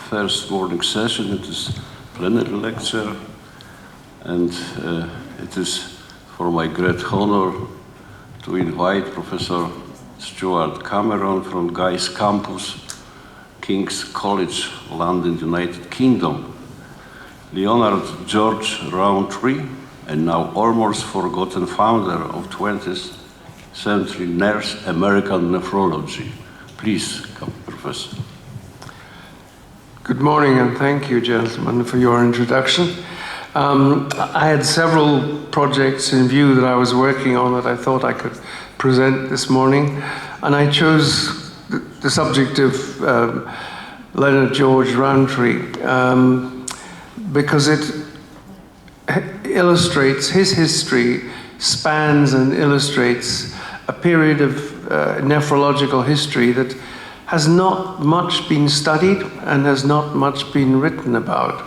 first morning session. It is plenary lecture, and it is for my great honor to invite Professor Stewart Cameron from Guy's campus, King's College, London, United Kingdom. Leonard George Rowntree, and now almost forgotten founder of 20th century nurse, American nephrology. Please come, Professor. Good morning, and thank you, gentlemen, for your introduction. I had several projects in view that I was working on that I thought I could present this morning, and I chose the subject of Leonard George Rowntree because it illustrates, his history spans and illustrates a period of nephrological history that has not much been studied and has not much been written about.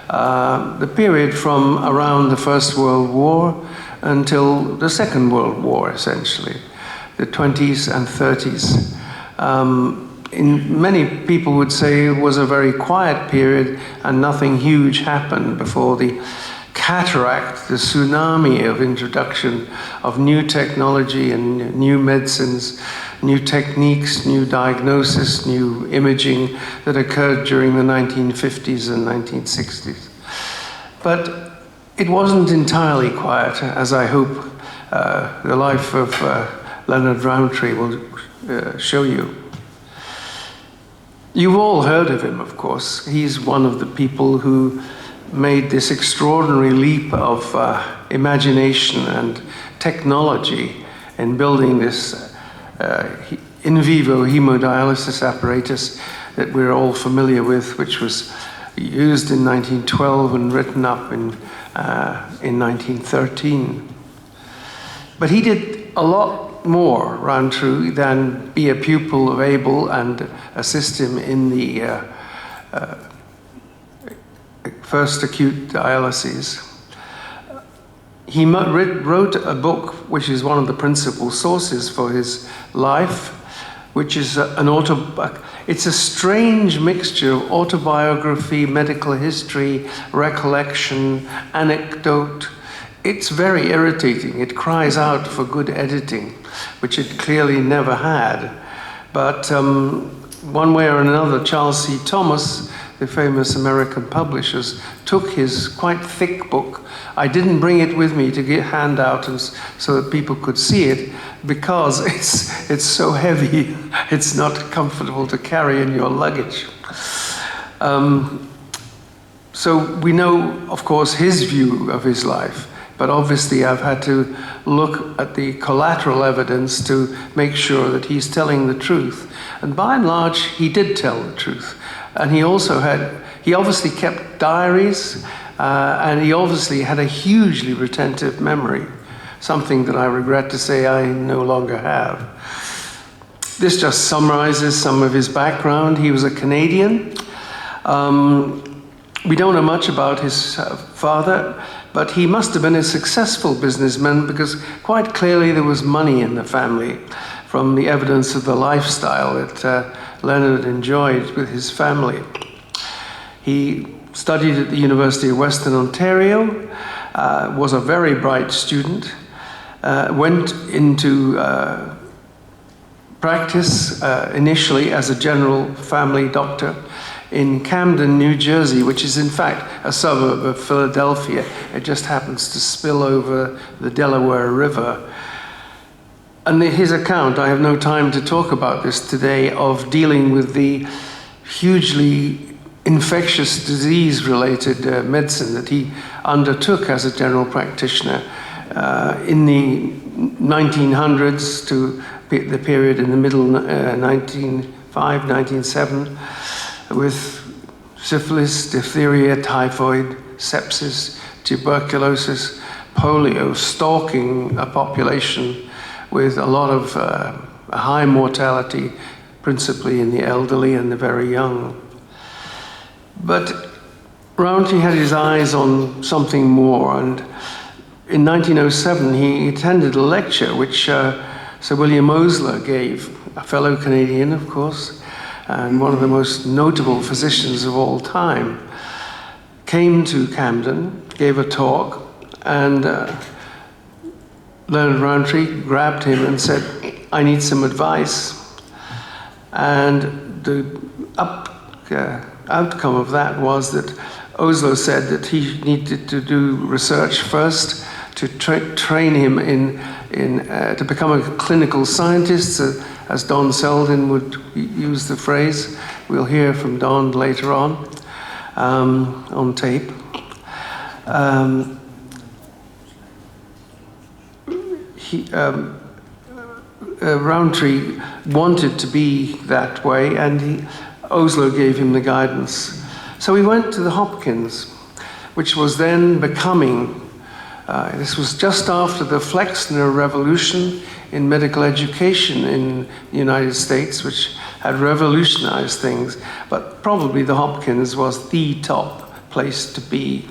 The period from around the First World War until the Second World War, essentially, the 20s and 30s. Many people would say it was a very quiet period and nothing huge happened before the cataract, the tsunami of introduction of new technology and new medicines, new techniques, new diagnosis, new imaging that occurred during the 1950s and 1960s. But it wasn't entirely quiet, as I hope the life of Leonard Rowntree will show you. You've all heard of him, of course. He's one of the people who made this extraordinary leap of imagination and technology in building this in vivo hemodialysis apparatus that we're all familiar with, which was used in 1912 and written up in 1913. But he did a lot more, Rowntree, than be a pupil of Abel and assist him in the first acute dialyses. He wrote a book which is one of the principal sources for his life, which is it's a strange mixture of autobiography, medical history, recollection, anecdote. It's very irritating. It cries out for good editing, which it clearly never had. But one way or another, Charles C. Thomas, the famous American publishers, took his quite thick book. I didn't bring it with me to hand out so that people could see it, because it's so heavy, it's not comfortable to carry in your luggage. So we know, of course, his view of his life, but obviously I've had to look at the collateral evidence to make sure that he's telling the truth. And by and large, he did tell the truth. And he obviously kept diaries, and he obviously had a hugely retentive memory, something that I regret to say I no longer have. This just summarizes some of his background. He was a Canadian. We don't know much about his father, but he must have been a successful businessman, because quite clearly there was money in the family from the evidence of the lifestyle that Leonard enjoyed with his family. He studied at the University of Western Ontario, was a very bright student, went into practice initially as a general family doctor in Camden, New Jersey, which is in fact a suburb of Philadelphia. It just happens to spill over the Delaware River. And his account, I have no time to talk about this today, of dealing with the hugely infectious disease-related medicine that he undertook as a general practitioner in the 1900s to the period in the middle 1905, 1907, with syphilis, diphtheria, typhoid, sepsis, tuberculosis, polio, stalking a population with a lot of high mortality, principally in the elderly and the very young. But Rowntree had his eyes on something more, and in 1907 he attended a lecture which Sir William Osler gave, a fellow Canadian, of course, and one of the most notable physicians of all time, came to Camden, gave a talk, and Leonard Rowntree grabbed him and said, "I need some advice." And the outcome of that was that Oslo said that he needed to do research first to train him to become a clinical scientist, as Don Selden would use the phrase. We'll hear from Don later on tape. Rowntree wanted to be that way, and Oslo gave him the guidance. So he went to the Hopkins, which was then becoming, this was just after the Flexner Revolution in medical education in the United States, which had revolutionized things, but probably the Hopkins was the top place to be.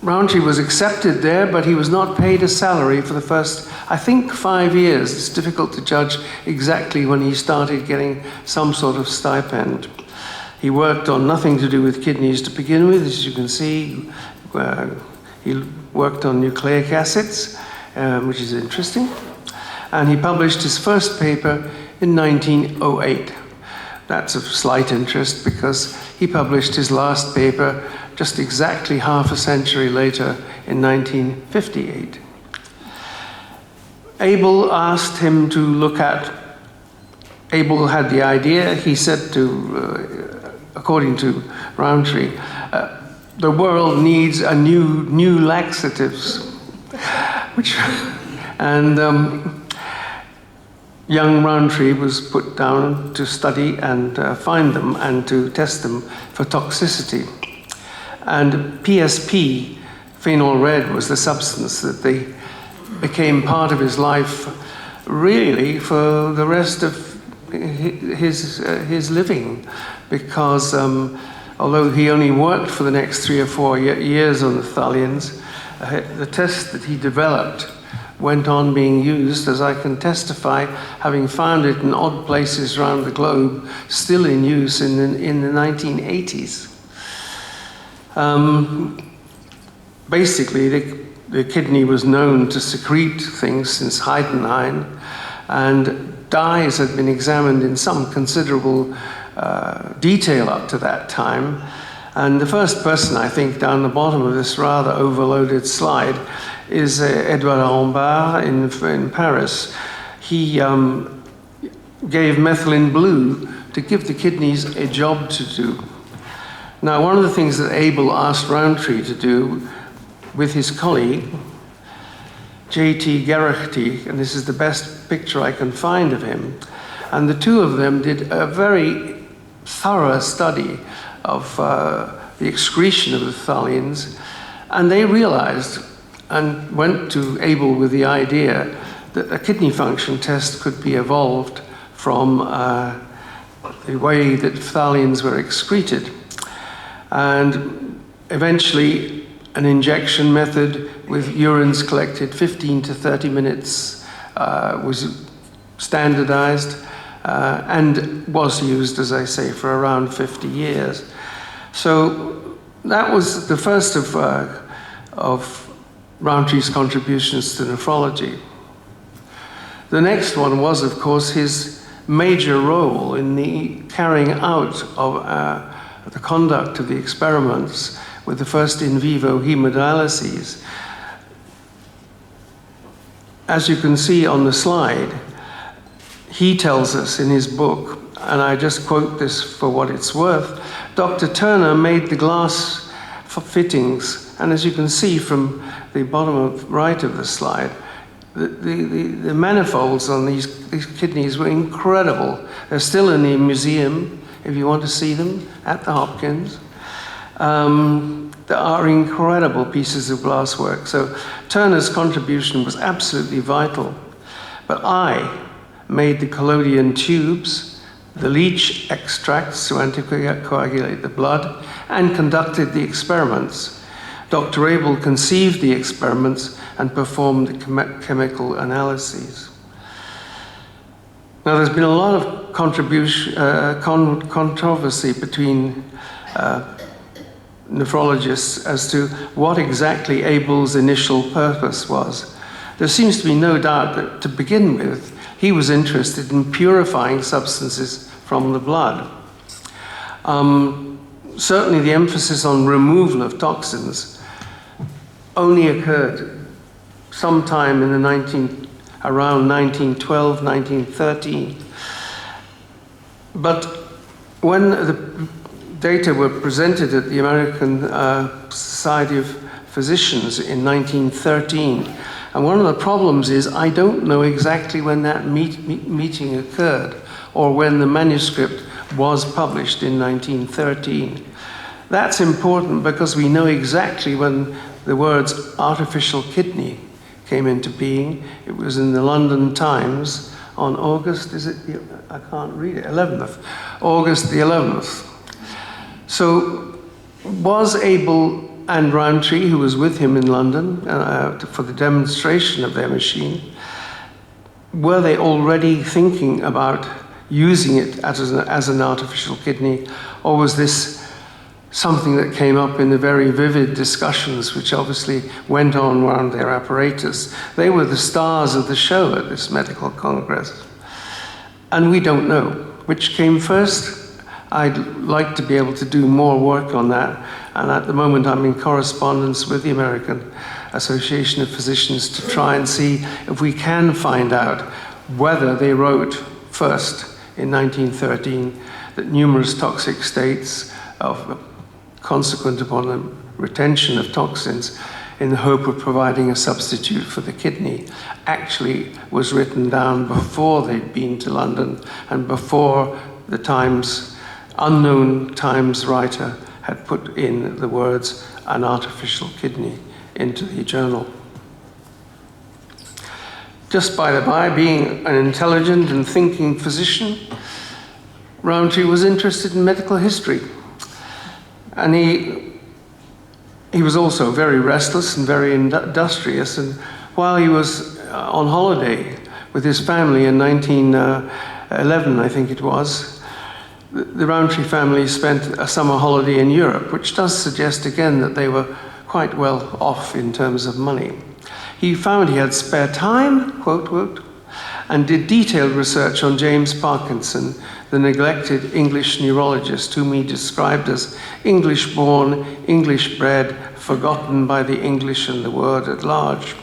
Rowntree was accepted there, but he was not paid a salary for the first, I think, 5 years. It's difficult to judge exactly when he started getting some sort of stipend. He worked on nothing to do with kidneys to begin with, as you can see. He worked on nucleic acids, which is interesting. And he published his first paper in 1908. That's of slight interest because he published his last paper just exactly half a century later in 1958. Abel asked him to look at, Abel had the idea, he said to, according to Rowntree, the world needs a new laxatives, young Rowntree was put down to study and find them and to test them for toxicity. And PSP, phenol red, was the substance that became part of his life really for the rest of his living, because although he only worked for the next 3 or 4 years on the phthalians, the test that he developed went on being used, as I can testify, having found it in odd places around the globe, still in use in the 1980s. Basically, the kidney was known to secrete things since Heidenhain, and dyes had been examined in some considerable detail up to that time. And the first person, I think, down the bottom of this rather overloaded slide is Edouard Rambard in Paris. He gave methylene blue to give the kidneys a job to do. Now, one of the things that Abel asked Rowntree to do with his colleague, J.T. Garrity, and this is the best picture I can find of him, and the two of them did a very thorough study of the excretion of the phthalians, and they realized and went to Abel with the idea that a kidney function test could be evolved from the way that phthalians were excreted. And eventually, an injection method with urines collected 15 to 30 minutes was standardized and was used, as I say, for around 50 years. So that was the first of Rowntree's contributions to nephrology. The next one was, of course, his major role in the carrying out of the conduct of the experiments with the first in vivo hemodialyses. As you can see on the slide, he tells us in his book, and I just quote this for what it's worth, Dr. Turner made the glass fittings, and as you can see from the bottom right of the slide, the manifolds on these kidneys were incredible. They're still in the museum, if you want to see them, at the Hopkins. There are incredible pieces of glasswork. So Turner's contribution was absolutely vital. But I made the collodion tubes, the leach extracts to anticoagulate the blood, and conducted the experiments. Dr. Abel conceived the experiments and performed the chemical analyses. Now, there's been a lot of controversy between nephrologists as to what exactly Abel's initial purpose was. There seems to be no doubt that, to begin with, he was interested in purifying substances from the blood. Certainly the emphasis on removal of toxins only occurred sometime in the around 1912, 1913. But when the data were presented at the American Society of Physicians in 1913, and one of the problems is I don't know exactly when that meeting occurred or when the manuscript was published in 1913. That's important because we know exactly when the words artificial kidney came into being. It was in the London Times on August, I can't read it, 11th, August the 11th. So was Abel and Rowntree, who was with him in London for the demonstration of their machine, were they already thinking about using it as an artificial kidney, or was this something that came up in the very vivid discussions which obviously went on around their apparatus? They were the stars of the show at this medical congress. And we don't know which came first. I'd like to be able to do more work on that, and at the moment I'm in correspondence with the American Association of Physicians to try and see if we can find out whether they wrote first in 1913 that numerous toxic states consequent upon the retention of toxins in the hope of providing a substitute for the kidney actually was written down before they'd been to London and before the Times, unknown Times writer had put in the words an artificial kidney into the journal. Just by the by, being an intelligent and thinking physician, Rowntree was interested in medical history. And he was also very restless and very industrious. And while he was on holiday with his family in 1911, I think it was, the Rowntree family spent a summer holiday in Europe, which does suggest again that they were quite well off in terms of money. He found he had spare time, quote, quote, and did detailed research on James Parkinson, the neglected English neurologist whom he described as English-born, English-bred, forgotten by the English and the world at large.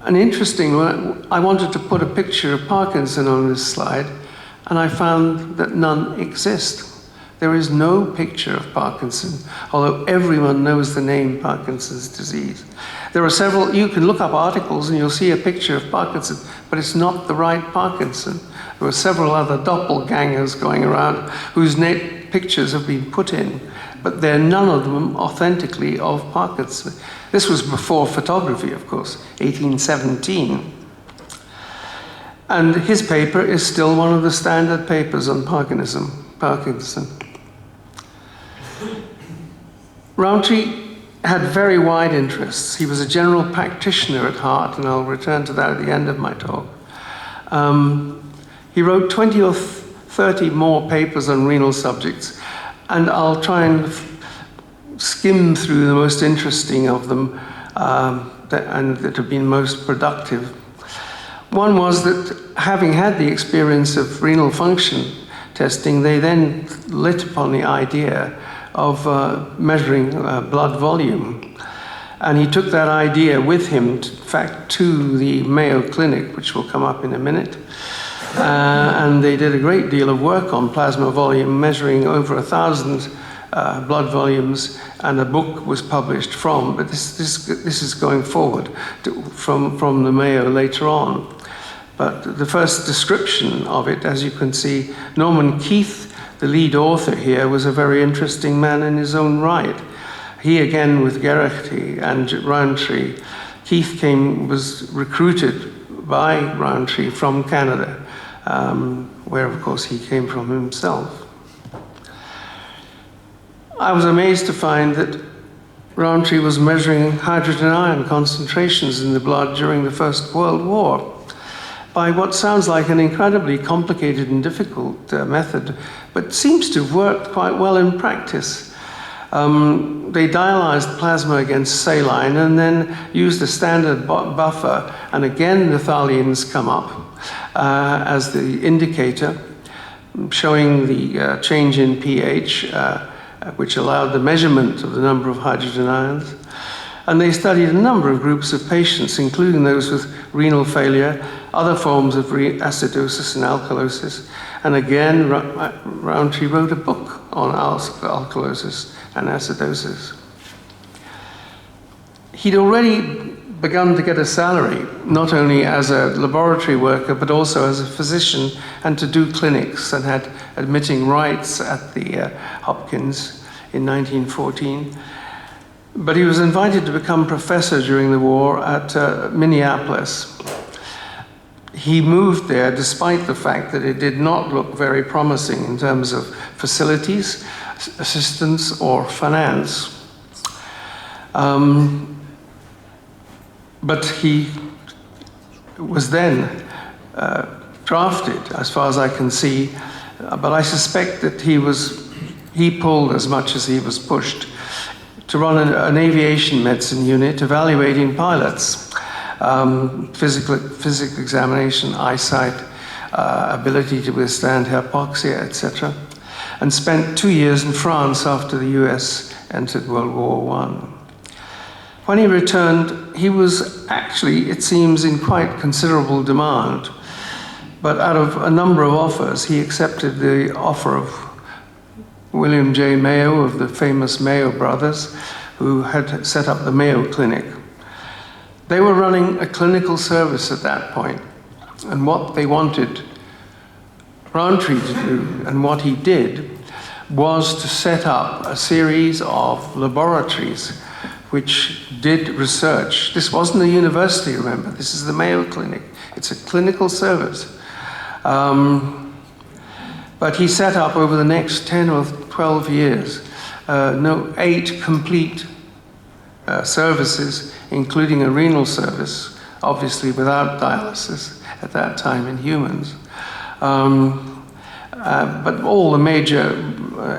And interesting, I wanted to put a picture of Parkinson on this slide, and I found that none exist. There is no picture of Parkinson, although everyone knows the name Parkinson's disease. There are several, you can look up articles and you'll see a picture of Parkinson, but it's not the right Parkinson. There were several other doppelgangers going around whose pictures have been put in, but they're none of them authentically of Parkinson. This was before photography, of course, 1817. And his paper is still one of the standard papers on Parkinson. Rowntree had very wide interests. He was a general practitioner at heart, and I'll return to that at the end of my talk. He wrote 20 or 30 more papers on renal subjects, and I'll try and skim through the most interesting of them that have been most productive. One was that having had the experience of renal function testing, they then lit upon the idea of measuring blood volume. And he took that idea with him, in fact, to the Mayo Clinic, which will come up in a minute. And they did a great deal of work on plasma volume, measuring over 1,000 blood volumes, and a book was published from, but this is going forward from the Mayo later on. But the first description of it, as you can see, Norman Keith, the lead author here, was a very interesting man in his own right. He, again, with Garrity and Rowntree, Keith was recruited by Rowntree from Canada, where, of course, he came from himself. I was amazed to find that Rowntree was measuring hydrogen ion concentrations in the blood during the First World War. by what sounds like an incredibly complicated and difficult method, but seems to have worked quite well in practice. They dialyzed plasma against saline and then used a standard buffer, and again the thallions come up as the indicator, showing the change in pH, which allowed the measurement of the number of hydrogen ions. And they studied a number of groups of patients, including those with renal failure, other forms of acidosis and alkalosis. And again, Rowntree wrote a book on alkalosis and acidosis. He'd already begun to get a salary, not only as a laboratory worker, but also as a physician, and to do clinics, and had admitting rights at the Hopkins in 1914. But he was invited to become professor during the war at Minneapolis. He moved there despite the fact that it did not look very promising in terms of facilities, assistance, or finance. But he was then drafted, as far as I can see, but I suspect that he pulled as much as he was pushed to run an aviation medicine unit evaluating pilots, physical examination, eyesight, ability to withstand hypoxia, etc., and spent 2 years in France after the US entered World War I. When he returned, he was actually, it seems, in quite considerable demand, but out of a number of offers, he accepted the offer of William J. Mayo of the famous Mayo brothers, who had set up the Mayo Clinic. They were running a clinical service at that point, and what they wanted Rowntree to do, and what he did, was to set up a series of laboratories which did research. This wasn't a university, remember, this is the Mayo Clinic. It's a clinical service. But he set up over the next 10 or 12 years, 8 complete services, including a renal service, obviously without dialysis at that time in humans. But all the major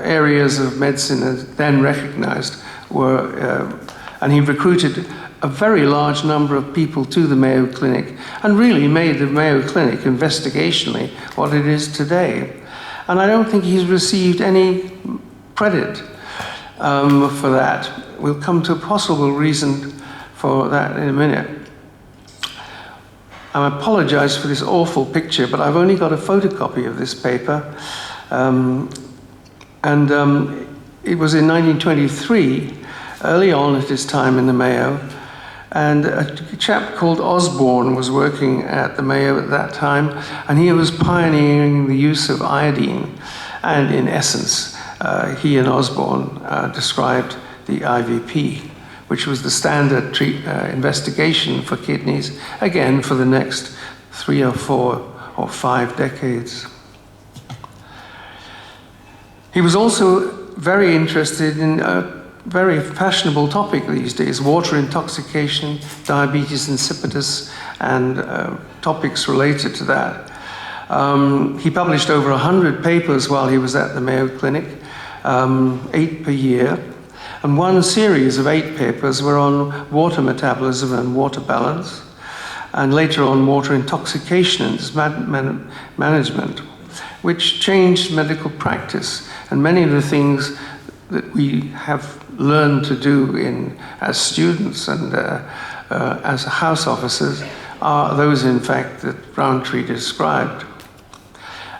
areas of medicine then recognized were, and he recruited a very large number of people to the Mayo Clinic and really made the Mayo Clinic investigationally what it is today. And I don't think he's received any credit for that. We'll come to a possible reason for that in a minute. I apologize for this awful picture, but I've only got a photocopy of this paper. It was in 1923, early on at his time in the Mayo, and a chap called Osborne was working at the Mayo at that time, and he was pioneering the use of iodine. And in essence, he and Osborne described the IVP, which was the standard investigation for kidneys, again, for the next 3 or 4 or 5 decades. He was also very interested in a very fashionable topic these days, water intoxication, diabetes insipidus, and topics related to that. He published over 100 papers while he was at the Mayo Clinic, 8 per year, and one series of 8 papers were on water metabolism and water balance, and later on water intoxication and its management, which changed medical practice. And many of the things that we have learned to do as students and as house officers are those, in fact, that Rowntree described.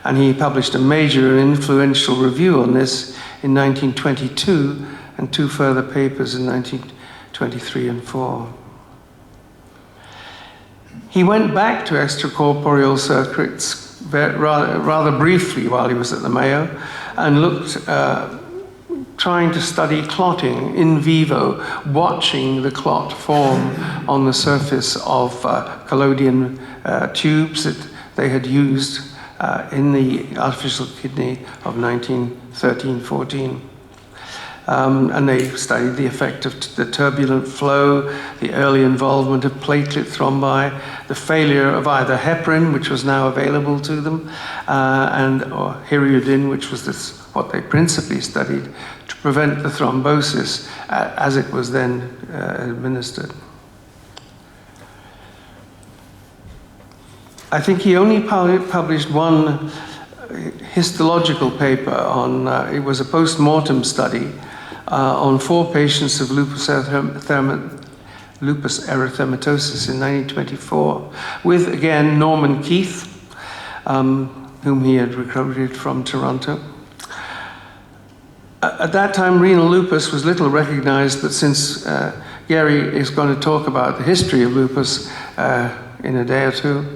And he published a major and influential review on this in 1922, and 2 further papers in 1923 and 4. He went back to extracorporeal circuits rather briefly while he was at the Mayo, and looked, trying to study clotting in vivo, watching the clot form on the surface of collodion tubes that they had used in the artificial kidney of 1913-14. And they studied the effect of the turbulent flow, the early involvement of platelet thrombi, the failure of either heparin, which was now available to them, or hiriodin, which was what they principally studied, to prevent the thrombosis as it was then administered. I think he only published one histological paper on, it was a post-mortem study on 4 patients of lupus erythematosus in 1924, with, again, Norman Keith, whom he had recruited from Toronto. At that time, renal lupus was little recognized, but since Gary is going to talk about the history of lupus in a day or two,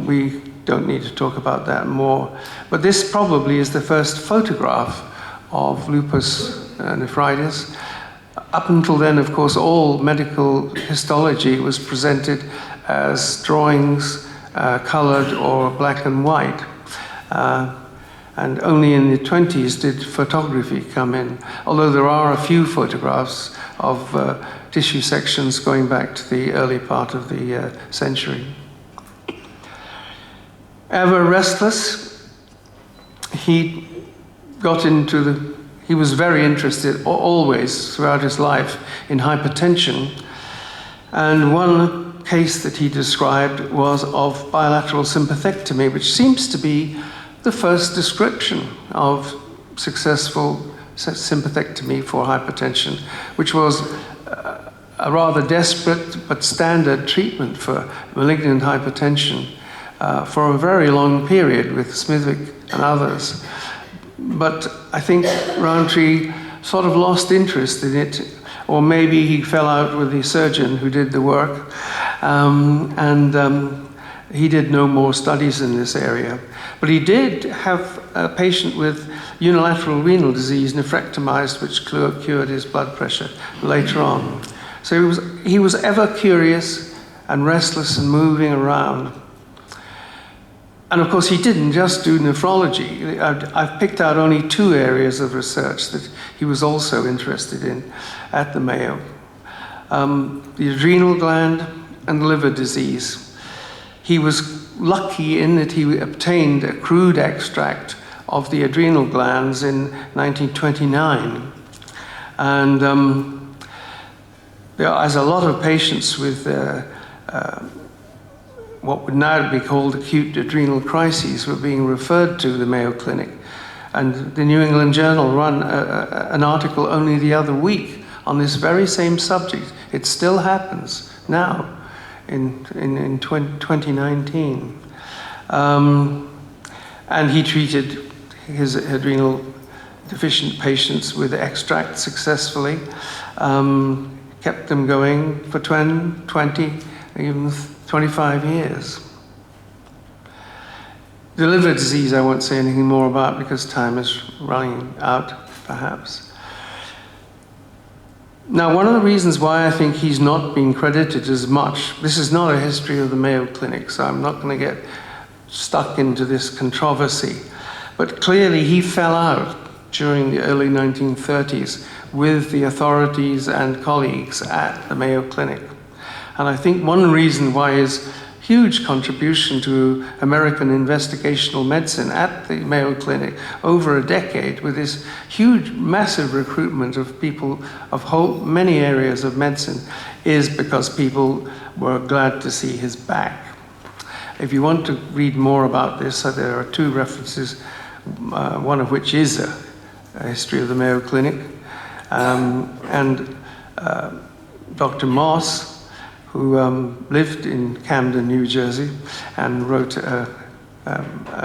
we don't need to talk about that more. But this probably is the first photograph of lupus nephritis. Up until then, of course, all medical histology was presented as drawings, colored or black and white. And only in the 20s did photography come in, although there are a few photographs of tissue sections going back to the early part of the century. Ever restless, he was very interested always throughout his life in hypertension. And one case that he described was of bilateral sympathectomy, which seems to be the first description of successful sympathectomy for hypertension, which was a rather desperate but standard treatment for malignant hypertension for a very long period with Smithwick and others. But I think Rowntree sort of lost interest in it, or maybe he fell out with the surgeon who did the work, he did no more studies in this area. But he did have a patient with unilateral renal disease nephrectomized, which cured his blood pressure later on. So he was ever curious and restless and moving around. And of course, he didn't just do nephrology. I've picked out only 2 areas of research that he was also interested in at the Mayo. The adrenal gland and liver disease. He was lucky in that he obtained a crude extract of the adrenal glands in 1929. And as a lot of patients with what would now be called acute adrenal crises were being referred to the Mayo Clinic. And the New England Journal ran an article only the other week on this very same subject. It still happens now in 2019. And he treated his adrenal deficient patients with extract successfully, kept them going for 20, even 25 years. The liver disease I won't say anything more about because time is running out, perhaps. Now, one of the reasons why I think he's not been credited as much, this is not a history of the Mayo Clinic, so I'm not going to get stuck into this controversy, but clearly he fell out during the early 1930s with the authorities and colleagues at the Mayo Clinic. And I think one reason why his huge contribution to American investigational medicine at the Mayo Clinic over a decade with this huge, massive recruitment of people of many areas of medicine is because people were glad to see his back. If you want to read more about this, there are 2 references, one of which is a history of the Mayo Clinic, and Dr. Moss, who lived in Camden, New Jersey, and wrote a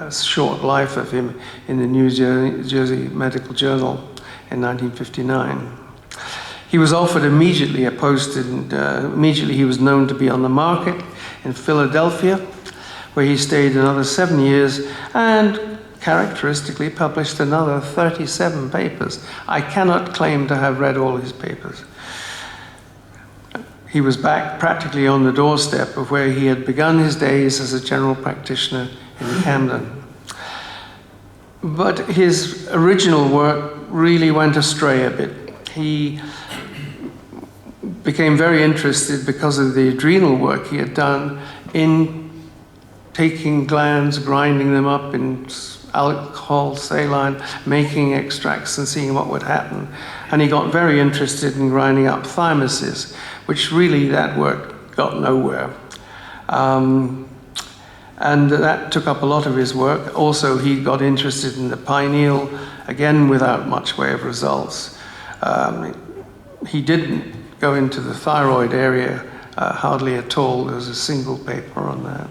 short life of him in the New Jersey Medical Journal in 1959. He was offered immediately a post, and immediately he was known to be on the market in Philadelphia, where he stayed another 7 years and characteristically published another 37 papers. I cannot claim to have read all his papers. He was back practically on the doorstep of where he had begun his days as a general practitioner in Camden. But his original work really went astray a bit. He became very interested because of the adrenal work he had done in taking glands, grinding them up in alcohol, saline, making extracts and seeing what would happen. And he got very interested in grinding up thymuses, which really that work got nowhere. And that took up a lot of his work. Also, he got interested in the pineal, again without much way of results. He didn't go into the thyroid area hardly at all. There was a single paper on that.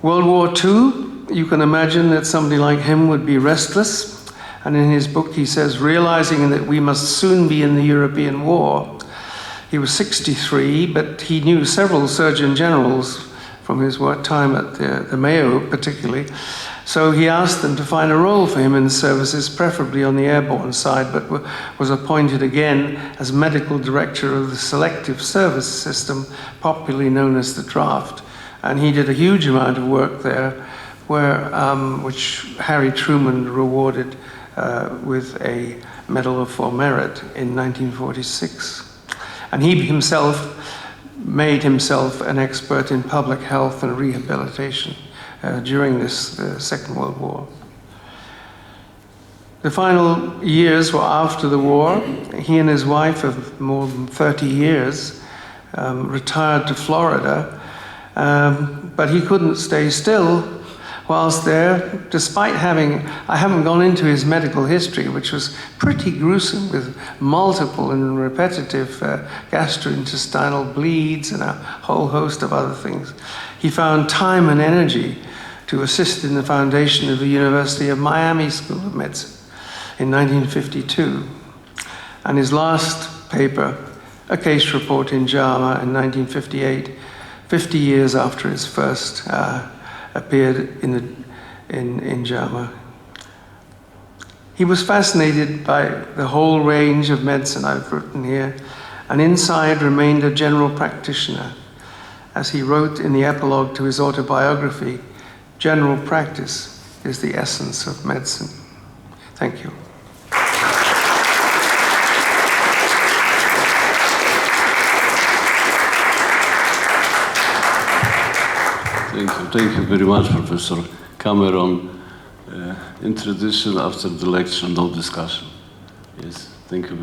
World War II, you can imagine that somebody like him would be restless. And in his book he says, realizing that we must soon be in the European war. He was 63, but he knew several surgeon generals from his work time at the Mayo particularly. So he asked them to find a role for him in the services, preferably on the airborne side, but was appointed again as medical director of the selective service system, popularly known as the draft. And he did a huge amount of work there, which Harry Truman rewarded with a Medal for Merit in 1946. And he himself made himself an expert in public health and rehabilitation during this Second World War. The final years were after the war. He and his wife of more than 30 years retired to Florida, but he couldn't stay still whilst there, despite I haven't gone into his medical history, which was pretty gruesome with multiple and repetitive gastrointestinal bleeds and a whole host of other things. He found time and energy to assist in the foundation of the University of Miami School of Medicine in 1952. And his last paper, a case report in JAMA in 1958, 50 years after his first appeared in JAMA. He was fascinated by the whole range of medicine I've written here, and inside remained a general practitioner. As he wrote in the epilogue to his autobiography, general practice is the essence of medicine. Thank you. Thank you very much, Professor Cameron. Introduction after the lecture, no discussion. Yes, thank you.